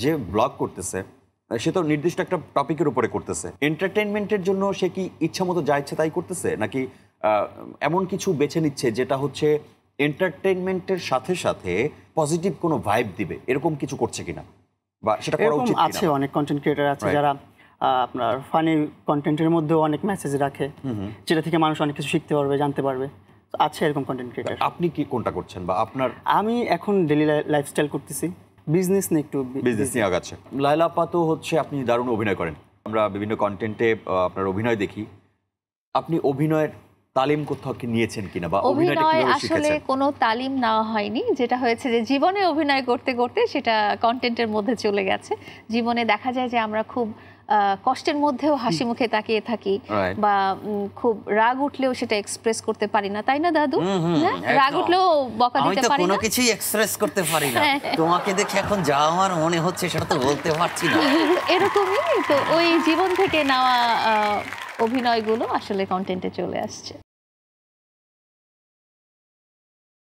যে ব্লগ করতেছে সে তো নির্দিষ্ট একটা টপিকের উপরে করতেছে, এন্টারটেইনমেন্টের জন্য সে কি ইচ্ছা মতো যা ইচ্ছে তাই করতেছে, নাকি এমন কিছু বেছে নিচ্ছে যেটা হচ্ছে এন্টারটেইনমেন্টের সাথে সাথে পজিটিভ কোনো ভাইব দিবে, এরকম কিছু করছে কিনা বা সেটা করা উচিত কিনা? আছে অনেক কন্টেন্ট ক্রিয়েটর আছে যারা আপনার ফানি কন্টেন্টের মধ্যেও অনেক মেসেজ রাখে, যেটা থেকে মানুষ অনেক কিছু শিখতে পারবে, জানতে পারবে। আছে এরকম কন্টেন্ট ক্রিয়েটর। আপনি কি কোনটা করছেন বা আপনার? আমি এখন ডেইলি লাইফস্টাইল করতেছি, বিজনেস নিয়ে একটু বিজনেস নিয়ে আগাচ্ছে। লায়লা আপা তো হচ্ছে আপনি দারুণ অভিনয় করেন, আমরা বিভিন্ন কন্টেন্টে আপনার অভিনয় দেখি। আপনি অভিনয়ের তালিম কোথাও কি নিয়েছেন কিনা বা অভিনয় আসলে কোনো তালিম নেওয়া হয়নি, যেটা হয়েছে যে জীবনে অভিনয় করতে করতে সেটা কন্টেন্টের মধ্যে চলে গেছে। জীবনে দেখা যায় যে আমরা খুব কষ্টের মধ্যেও হাসি মুখে তাকিয়ে থাকি, বা খুব রাগ উঠলেও সেটা এক্সপ্রেস করতে পারি না, তাই না দাদু? রাগ উঠলেও বকা দিতে পারি না, কোনো কিছুই এক্সপ্রেস করতে পারি না। তোমাকে দেখে এখন যা আমার মনে হচ্ছে সেটা তো বলতে পারছি না। এরকমই তো, ওই জীবন থেকে নেওয়া অভিনয়গুলো আসলে কন্টেন্টে চলে আসছে।